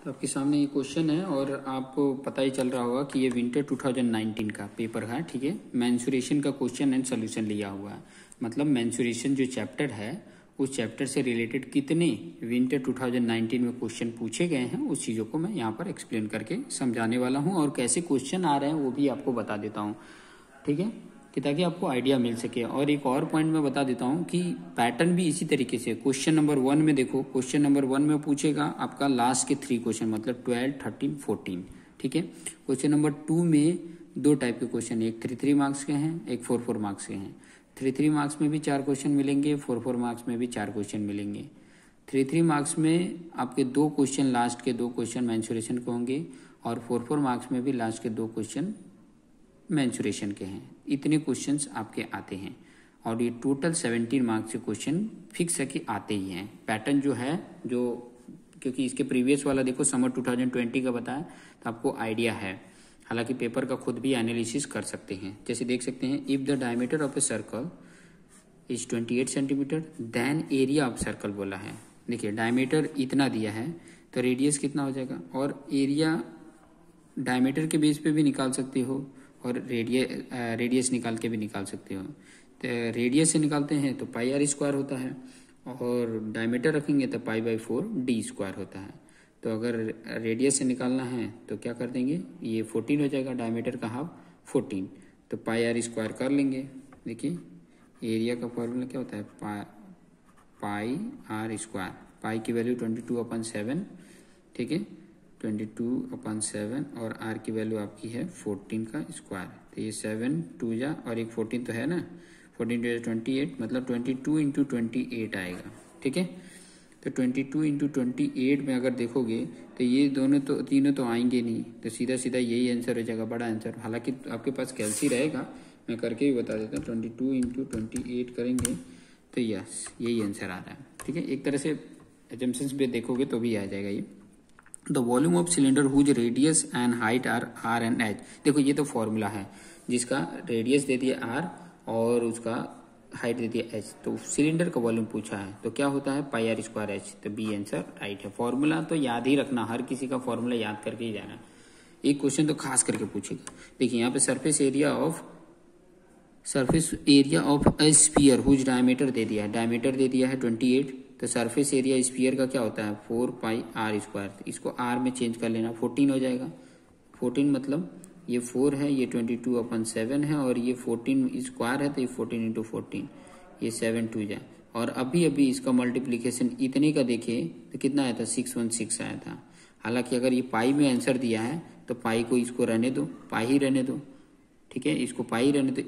तो आपके सामने ये क्वेश्चन है और आपको पता ही चल रहा होगा कि ये विंटर 2019 का पेपर है, ठीक है। मेंसुरेशन का क्वेश्चन एंड सोल्यूशन लिया हुआ है। मतलब मेंसुरेशन जो चैप्टर है उस चैप्टर से रिलेटेड कितने विंटर 2019 में क्वेश्चन पूछे गए हैं उस चीज़ों को मैं यहाँ पर एक्सप्लेन करके समझाने वाला हूँ, और कैसे क्वेश्चन आ रहे हैं वो भी आपको बता देता हूँ, ठीक है, कि ताकि आपको आइडिया मिल सके। और एक और पॉइंट मैं बता देता हूँ कि पैटर्न भी इसी तरीके से क्वेश्चन नंबर 1 में देखो, क्वेश्चन नंबर 1 में पूछेगा आपका लास्ट के 3 क्वेश्चन, मतलब 12, 13, 14, ठीक है। क्वेश्चन नंबर 2 में 2 टाइप के क्वेश्चन, एक 3 मार्क्स के हैं, एक 4 मार्क्स के हैं। 3 मार्क्स में भी 4 क्वेश्चन मिलेंगे, 4 मार्क्स में भी 4 क्वेश्चन मिलेंगे। 3 मार्क्स में आपके 2 क्वेश्चन, लास्ट के 2 क्वेश्चन मेंसुरेशन के होंगे, और 4 मार्क्स में भी लास्ट के 2 क्वेश्चन मेंसुरेशन के हैं। इतने क्वेश्चंस आपके आते हैं, और ये टोटल 17 मार्क्स के क्वेश्चन फिक्स है कि आते ही हैं। पैटर्न जो है, जो क्योंकि इसके प्रीवियस वाला देखो समर 2020 का बताया, तो आपको आइडिया है। हालांकि पेपर का खुद भी एनालिसिस कर सकते हैं। जैसे देख सकते हैं, if the diameter of a circle is 28 centimetre then area of circle बोला है। देखिए डायमीटर इतना दिया है तो रेडियस कितना हो जाएगा, और एरिया डायमीटर के बेस पे भी निकाल सकते हो और रेडियस निकाल के भी निकाल सकते हो। तो रेडियस से निकालते हैं तो पाई आर स्क्वायर होता है, और डायमीटर रखेंगे तो पाई/4 डी स्क्वायर होता है। तो अगर रेडियस से निकालना है तो क्या कर देंगे, ये 14 हो जाएगा, डायमीटर का हाफ 14, तो पाई आर स्क्वायर कर लेंगे। देखिए एरिया का फॉर्मूला क्या होता है, पाई आर स्क्वायर, पाई की वैल्यू 22/7, ठीक है, 22/7, और आर की वैल्यू आपकी है 14 का स्क्वायर। तो ये 7 2 जा और एक 14 तो है ना, 14 2 28, मतलब 22 × 28 आएगा, ठीक है। तो 22 × 28 में अगर देखोगे तो ये दोनों तो तीनों तो आएंगे नहीं, तो सीधा सीधा यही आंसर हो जाएगा, बड़ा आंसर। हालांकि आपके पास कैलसी रहेगा, मैं करके भी बता देता हूँ। 22 × 28 करेंगे तो यस यही आंसर आ रहा है, ठीक है। एक तरह से एजम्पशंस पे देखोगे तो भी आ जाएगा ये। The volume of cylinder whose radius and height R and H. देखो ये तो फॉर्मूला है जिसका रेडियस दे दिया आर और उसका हाइट दे दिया एच, तो सिलेंडर का वॉल्यूम पूछा है तो क्या होता है, पाई आर स्क्वायर एच। तो बी आंसर राइट है। फॉर्मूला तो याद ही रखना, हर किसी का फॉर्मूला याद करके ही जाना। एक क्वेश्चन तो खास करके पूछेगा। देखिए यहाँ पे surface area of a sphere whose diameter दे दिया है, डायमीटर दे दिया है 28, तो सरफेस एरिया स्फीयर का क्या होता है 4 पाई आर स्क्वायर। इसको आर में चेंज कर लेना, 14 हो जाएगा। 14 मतलब ये 4 है, ये 22/7 है, और ये 14 स्क्वायर है तो ये 14 × 14, ये 7 2 जाए। और अभी अभी इसका मल्टीप्लीकेशन इतने का देखे तो कितना आया था, 616 आया था। हालांकि अगर ये पाई में आंसर दिया है तो पाई को इसको रहने दो, पाई ही रहने दो, ठीक है, इसको पाई रहने दो।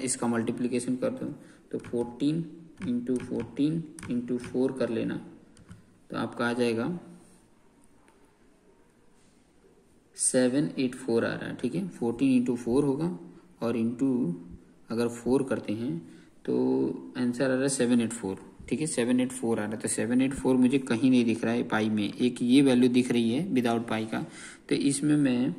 इसका मल्टीप्लीकेशन कर दो तो 14 × 14 × 4 कर लेना, तो आपका आ जाएगा 784 आ रहा है, ठीक है। 14 × 4 होगा, और इंटू अगर 4 करते हैं तो आंसर आ रहा है 784, ठीक है, 784 आ रहा है। तो 784 मुझे कहीं नहीं दिख रहा है पाई में, एक ये वैल्यू दिख रही है विदाउट पाई का। तो इसमें मैं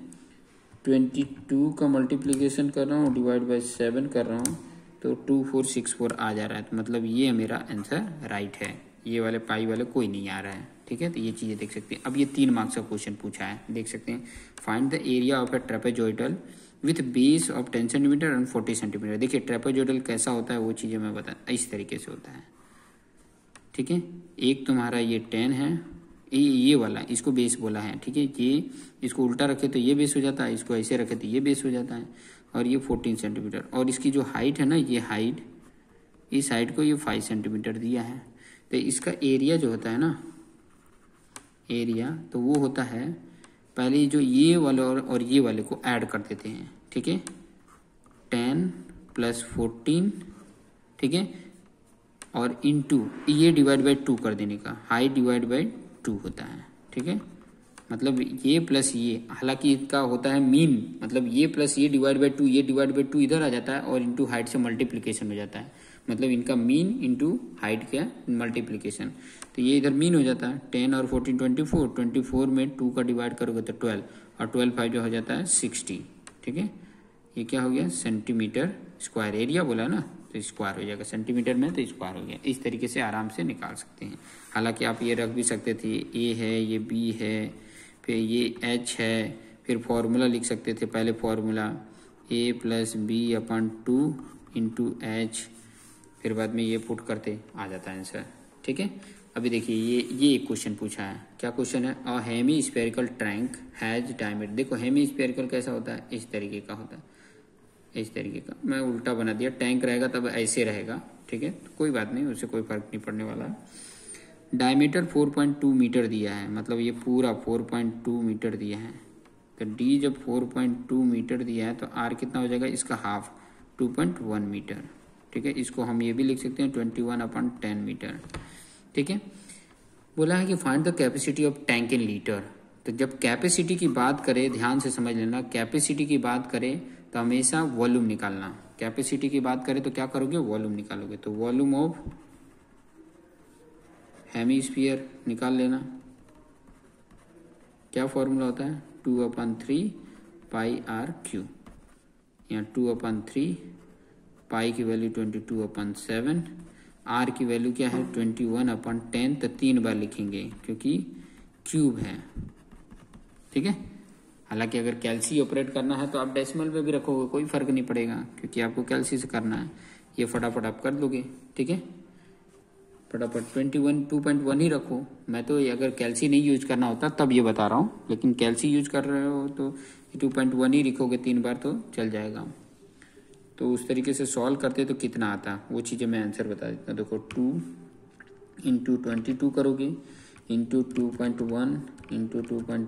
22 का मल्टीप्लीकेशन कर रहा हूँ, डिवाइड बाय 7 कर रहा हूँ, तो 2464 आ जा रहा है। तो मतलब ये मेरा आंसर राइट है, ये वाले पाई वाले कोई नहीं आ रहा है, ठीक है। तो ये चीज़ें देख सकते हैं। अब ये 3 मार्क्स का क्वेश्चन पूछा है, देख सकते हैं। Find the area of A trapezoidal with base of 10 centimetre and 40 centimetre. देखिए ट्रेपेजॉइडल कैसा होता है वो चीज़ें मैं बता, इस तरीके से होता है, ठीक है। एक तुम्हारा ये 10 है, ये वाला इसको बेस बोला है, ठीक है। ये इसको उल्टा रखे तो ये बेस हो जाता है, इसको ऐसे रखे तो ये बेस हो जाता है, और ये 14 सेंटीमीटर। और इसकी जो हाइट है ना, ये हाइट, इस हाइट को ये 5 सेंटीमीटर दिया है। तो इसका एरिया जो होता है ना, एरिया तो वो होता है, पहले जो ये वाले और ये वाले को ऐड कर देते हैं, ठीक है, 10 + 14, ठीक है, और इंटू ये डिवाइड बाय 2 कर देने का, हाइट डिवाइड बाय 2 होता है, ठीक है। मतलब ये प्लस ये, हालांकि इसका होता है मीन, मतलब ये प्लस ये डिवाइड बाय 2, ये डिवाइड बाय 2 इधर आ जाता है, और इंटू हाइट से मल्टीप्लीकेशन हो जाता है। मतलब इनका मीन इंटू हाइट का मल्टीप्लीकेशन, तो ये इधर मीन हो जाता है। 10 और 14 24 में 2 का डिवाइड करोगे तो 12, और 12 5 जो हो जाता है 60, ठीक है। ये क्या हो गया, सेंटीमीटर स्क्वायर। एरिया बोला ना, तो स्क्वायर हो जाएगा, सेंटीमीटर में तो स्क्वायर हो गया। इस तरीके से आराम से निकाल सकते हैं। हालांकि आप ये रख भी सकते थे, ए है, ये बी है, फिर ये एच है, फिर फॉर्मूला लिख सकते थे। पहले फॉर्मूला ए प्लस बी अपन 2 इंटू एच, फिर बाद में ये पुट करते आ जाता है आंसर। ठीक है, अभी देखिए ये एक क्वेश्चन पूछा है। क्या क्वेश्चन है? A hemispherical tank has diameter. देखो हेमी स्फेरिकल कैसा होता है, इस तरीके का होता है, इस तरीके का। मैं उल्टा बना दिया, टैंक रहेगा तब ऐसे रहेगा। ठीक है, तो कोई बात नहीं, उससे कोई फर्क नहीं पड़ने वाला है। डायमीटर 4.2 मीटर दिया है, मतलब ये पूरा 4.2 मीटर दिया है। तो डी जब 4.2 मीटर दिया है तो आर कितना हो जाएगा, इसका हाफ 2.1 मीटर। ठीक है, इसको हम ये भी लिख सकते हैं 21/10 मीटर। ठीक है, बोला है कि find the capacity of tank in litre. तो जब कैपेसिटी की बात करें, ध्यान से समझ लेना, कैपेसिटी की बात करें तो हमेशा वॉल्यूम निकालना। कैपेसिटी की बात करें तो क्या करोगे, वॉल्यूम निकालोगे। तो वॉल्यूम ऑफ हेमीस्फीयर निकाल लेना। क्या फॉर्मूला होता है, 2/3 पाई आर क्यू। यहाँ 2/3, पाई की वैल्यू 22/7, आर की वैल्यू क्या है 21/10। तो 3 बार लिखेंगे क्योंकि क्यूब है। ठीक है, हालांकि अगर कैल्सी ऑपरेट करना है तो आप डेसिमल में भी रखोगे, कोई फर्क नहीं पड़ेगा, क्योंकि आपको कैल्सी से करना है। ये फटाफट आप कर दोगे। ठीक है, फटाफट 2.1 ही रखो। मैं तो अगर कैल्सी नहीं यूज करना होता तब ये बता रहा हूँ, लेकिन कैल्सी यूज कर रहे हो तो 2.1 ही लिखोगे 3 बार तो चल जाएगा। तो उस तरीके से सॉल्व करते तो कितना आता, वो चीज़ें मैं आंसर बता देता हूँ। देखो 2 इंटू 22 करोगे, इंटू 2.1 इंटू 2.1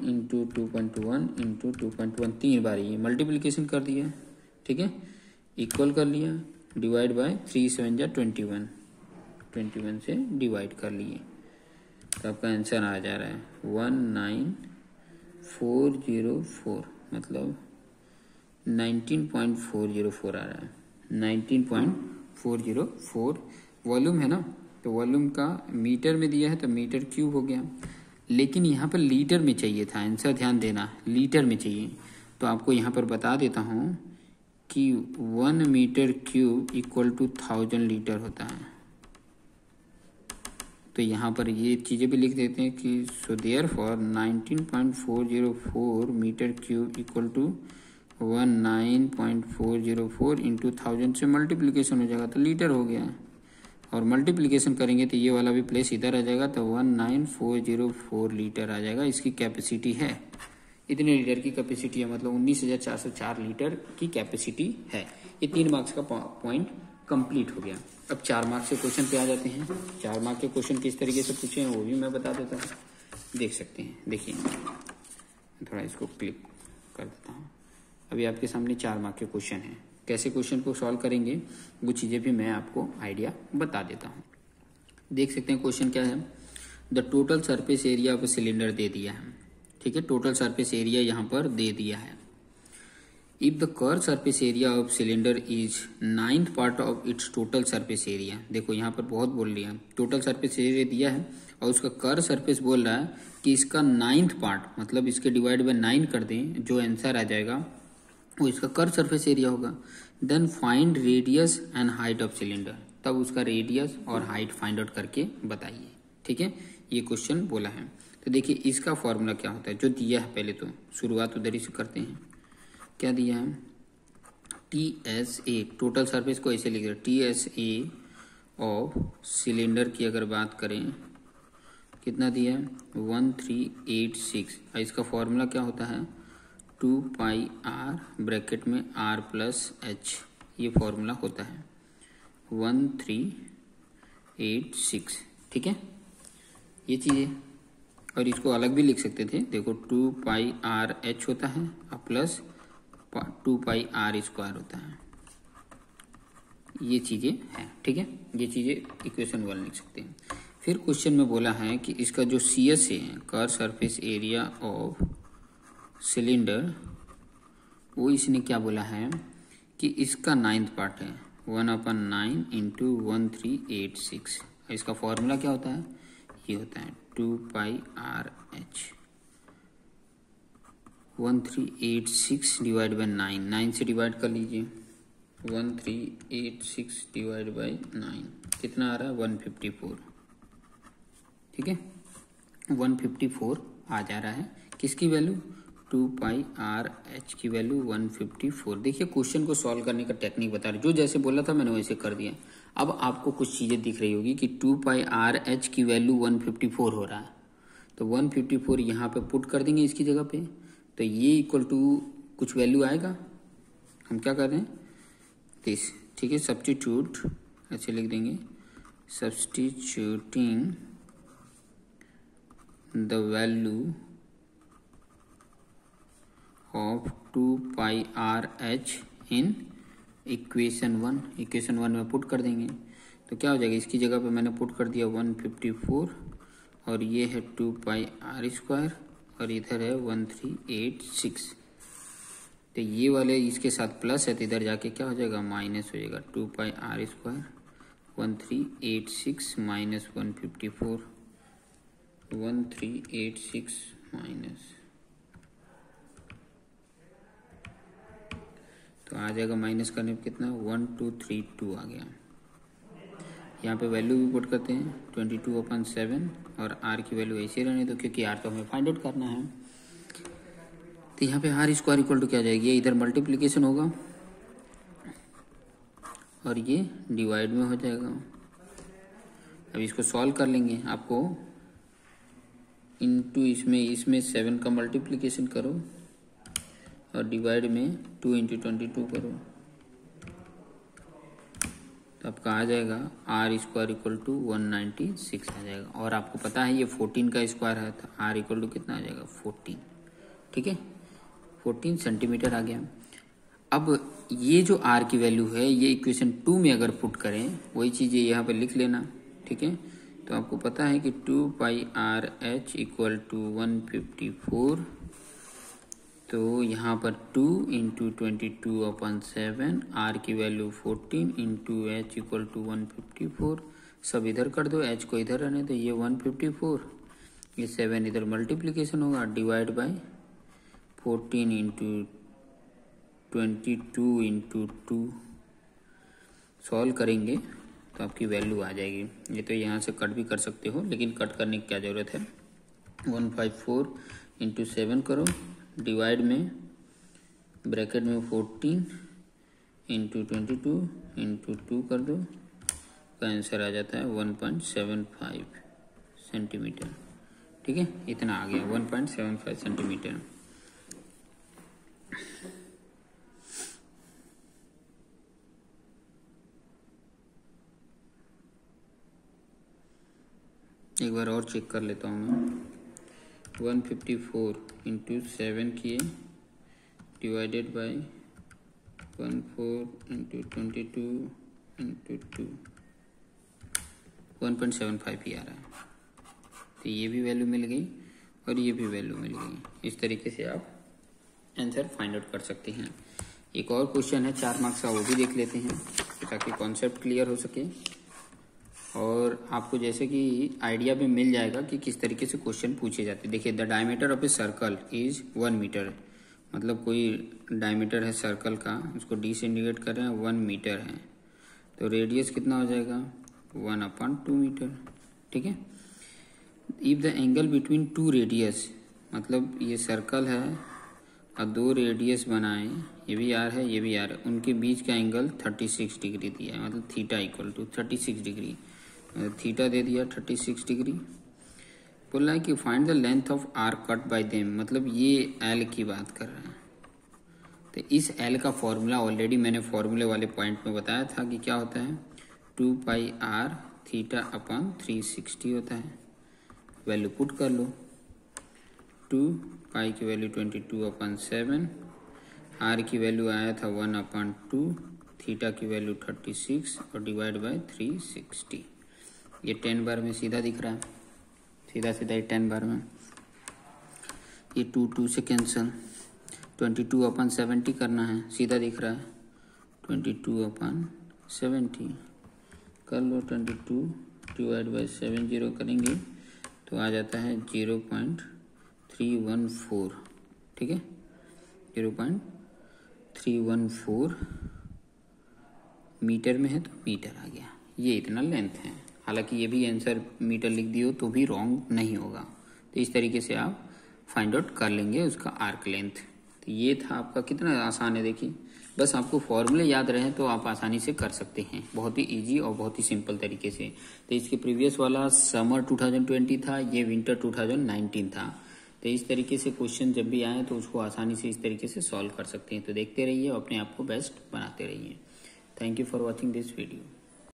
इंटू 2.1 इंटू 2.1, 3 बार ये मल्टीप्लीकेशन कर दिया। ठीक है, इक्वल कर लिया, डिवाइड बाय 3 7 जा 21 से डिवाइड कर लिए। तो आपका आंसर आ जा रहा है 19404, मतलब 19.404 आ रहा है। 19.404 वॉल्यूम है ना, तो वॉल्यूम का मीटर में दिया है तो मीटर क्यूब हो गया, लेकिन यहाँ पर लीटर में चाहिए था आंसर। ध्यान देना, लीटर में चाहिए। तो आपको यहाँ पर बता देता हूँ कि 1 metre cube equal to 1000 litre होता है। तो यहाँ पर ये चीज़ें भी लिख देते हैं कि so therefore 19.404 metre cube equal to 19.404 into 1000 से मल्टीप्लिकेशन हो जाएगा तो लीटर हो गया, और मल्टीप्लिकेशन करेंगे तो ये वाला भी प्लेस इधर आ जाएगा तो 19404 लीटर आ जाएगा। इसकी कैपेसिटी है, इतने लीटर की कैपेसिटी है, मतलब 19,404 लीटर की कैपेसिटी है। ये 3 मार्क्स का पॉइंट कंप्लीट हो गया। अब 4 मार्क्स के क्वेश्चन पे आ जाते हैं। 4 मार्क्स के क्वेश्चन किस तरीके से पूछे हैं वो भी मैं बता देता हूँ, देख सकते हैं। देखिए थोड़ा इसको क्लिक कर देता हूँ। अभी आपके सामने 4 मार्क्स के क्वेश्चन हैं। कैसे क्वेश्चन को सॉल्व करेंगे वो चीज़ें भी मैं आपको आइडिया बता देता हूँ। देख सकते हैं क्वेश्चन क्या है, the total surface area of cylinder दे दिया है। ठीक है, टोटल सरफेस एरिया यहाँ पर दे दिया है। If the curve surface area of cylinder is 9th part of its total surface area. देखो यहाँ पर बहुत बोल लिया, टोटल सरफेस एरिया दिया है और उसका कर्व सरफेस बोल रहा है कि इसका 9th पार्ट, मतलब इसके डिवाइड बाय 9 कर दें, जो आंसर आ जाएगा वो इसका कर्व सरफेस एरिया होगा। Then find radius and height of cylinder, तब उसका रेडियस और हाइट फाइंड आउट करके बताइए। ठीक है, ये क्वेश्चन बोला है। तो देखिए इसका फॉर्मूला क्या होता है, जो दिया है पहले तो शुरुआत उधर ही से करते हैं। क्या दिया है, TSA, टोटल सरफेस को ऐसे लिख रहे, TSA ऑफ सिलेंडर की अगर बात करें कितना दिया है 1386, और इसका फॉर्मूला क्या होता है 2 पाई आर ब्रैकेट में R प्लस H, ये फॉर्मूला होता है 1386। ठीक है, ये चीज़ें, और इसको अलग भी लिख सकते थे। देखो 2 पाई आर एच होता है और प्लस 2 पाई आर स्क्वायर होता है, ये चीज़ें हैं। ठीक है, ये चीज़ें इक्वेशन 1 लिख सकते हैं। फिर क्वेश्चन में बोला है कि इसका जो CS है, curve surface area of cylinder, वो इसने क्या बोला है कि इसका 9th पार्ट है 1/9 इंटू 1386। इसका फॉर्मूला क्या होता है, ये होता है 2 पाई आर एच 1386 डिवाइड बाई 9, 9 से डिवाइड कर लीजिए। 1386 डिवाइड बाई 9 कितना आ रहा है? 154। ठीक है, 154 आ जा रहा है। किसकी वैल्यू? 2πr/h की वैल्यू 154। देखिए क्वेश्चन को सॉल्व करने का टेक्निक बता रहे, जो जैसे बोला था मैंने वैसे कर दिया। अब आपको कुछ चीज़ें दिख रही होगी कि 2πr/h की वैल्यू 154 हो रहा है, तो 154 यहाँ पे पुट कर देंगे इसकी जगह पे, तो ये इक्वल टू कुछ वैल्यू आएगा। हम क्या कर रहे हैं? दिस, ठीक है, सब्स्टिट्यूट ऐसे लिख देंगे, substituting the value of 2πr/h in equation 1, equation 1 में पुट कर देंगे। तो क्या हो जाएगा? इसकी जगह पे मैंने पुट कर दिया 154 और ये है 2πr² और इधर है 1386। तो ये वाले इसके साथ प्लस है तो इधर जाके क्या हो जाएगा? माइनस हो जाएगा। 2πr² 1386 माइनस 154, 1386 माइनस, तो आ जाएगा माइनस करने पे कितना? 1232 आ गया। यहाँ पे वैल्यू भी पुट करते हैं 22/7 और r की वैल्यू ऐसे रहने दो क्योंकि r तो हमें फाइंड आउट करना है। तो यहाँ पे r² इक्वल टू क्या जाएगी? इधर मल्टीप्लिकेशन होगा और ये डिवाइड में हो जाएगा। अब इसको सॉल्व कर लेंगे। आपको इनटू इसमें 7 का मल्टीप्लिकेशन करो और डिवाइड में 2 × 22 करो, तो आपका आ जाएगा r² इक्वल टू 196 आ जाएगा। और आपको पता है ये 14 का स्क्वायर है, तो r इक्वल टू कितना आ जाएगा? 14। ठीक है, 14 सेंटीमीटर आ गया। अब ये जो r की वैल्यू है ये इक्वेशन 2 में अगर पुट करें, वही चीज़ यहाँ पे लिख लेना। ठीक है, तो आपको पता है कि 2πr/h इक्वल टू 154, तो यहाँ पर 2 × 22/7, r की वैल्यू 14 × h इक्वल टू 154। सब इधर कर दो, h को इधर रहने, तो ये 154, ये 7 इधर मल्टीप्लिकेशन होगा, डिवाइड बाय 14 × 22 × 2 सॉल्व करेंगे तो आपकी वैल्यू आ जाएगी। ये तो यहाँ से कट भी कर सकते हो, लेकिन कट करने की क्या ज़रूरत है? 154 × 7 करो, डिवाइड में ब्रैकेट में 14 × 22 × 2 कर दो, का आंसर आ जाता है 1.75 सेंटीमीटर। ठीक है, इतना आ गया 1.75 सेंटीमीटर। एक बार और चेक कर लेता हूँ मैं। 154 × 7 किए, डिवाइडेड बाय 14 × 22 × 2, 1.75 ही आ रहा है। तो ये भी वैल्यू मिल गई और ये भी वैल्यू मिल गई। इस तरीके से आप आंसर फाइंड आउट कर सकते हैं। एक और क्वेश्चन है 4 मार्क्स का, वो भी देख लेते हैं ताकि कॉन्सेप्ट क्लियर हो सके और आपको जैसे कि आइडिया भी मिल जाएगा कि किस तरीके से क्वेश्चन पूछे जाते हैं। देखिए, the diameter of a circle is 1 metre, मतलब कोई डायमीटर है सर्कल का, उसको डी से इंडिकेट कर रहे हैं, 1 मीटर है, तो रेडियस कितना हो जाएगा? 1/2 मीटर। ठीक है, if the angle between 2 radius, मतलब ये सर्कल है और 2 रेडियस बनाए, ये भी आर है ये भी आर है, उनके बीच का एंगल 36 डिग्री दिया है, मतलब theta equal to 36 degree, theta दे दिया 36 डिग्री। बोला है कि find the length of arc cut by them, मतलब ये एल की बात कर रहे हैं। तो इस एल का फॉर्मूला ऑलरेडी मैंने फॉर्मूले वाले पॉइंट में बताया था कि क्या होता है? 2πr θ/360 होता है। वैल्यू पुट कर लो, 2π की वैल्यू 22/7, r की वैल्यू आया था 1/2, थीटा की वैल्यू 36 और डिवाइड बाय 360। ये 10 बार में सीधा दिख रहा है, सीधा सीधा ही 10 बार में। ये 2 से कैंसिल, 22/70 करना है, सीधा दिख रहा है 22/70 कर लो, 22 डिवाइड बाय 70 करेंगे तो आ जाता है 0.314। ठीक है, 0.314 मीटर में है तो मीटर आ गया, ये इतना लेंथ है। हालांकि ये भी आंसर मीटर लिख दियो तो भी रॉन्ग नहीं होगा। तो इस तरीके से आप फाइंड आउट कर लेंगे उसका आर्क लेंथ। तो ये था आपका, कितना आसान है देखिए, बस आपको फॉर्मूले याद रहे तो आप आसानी से कर सकते हैं, बहुत ही इजी और बहुत ही सिंपल तरीके से। तो इसके प्रीवियस वाला समर 2020 था, ये विंटर 2019 था। तो इस तरीके से क्वेश्चन जब भी आए तो उसको आसानी से इस तरीके से सॉल्व कर सकते हैं। तो देखते रहिए और अपने आप को बेस्ट बनाते रहिए। Thank you for watching this video.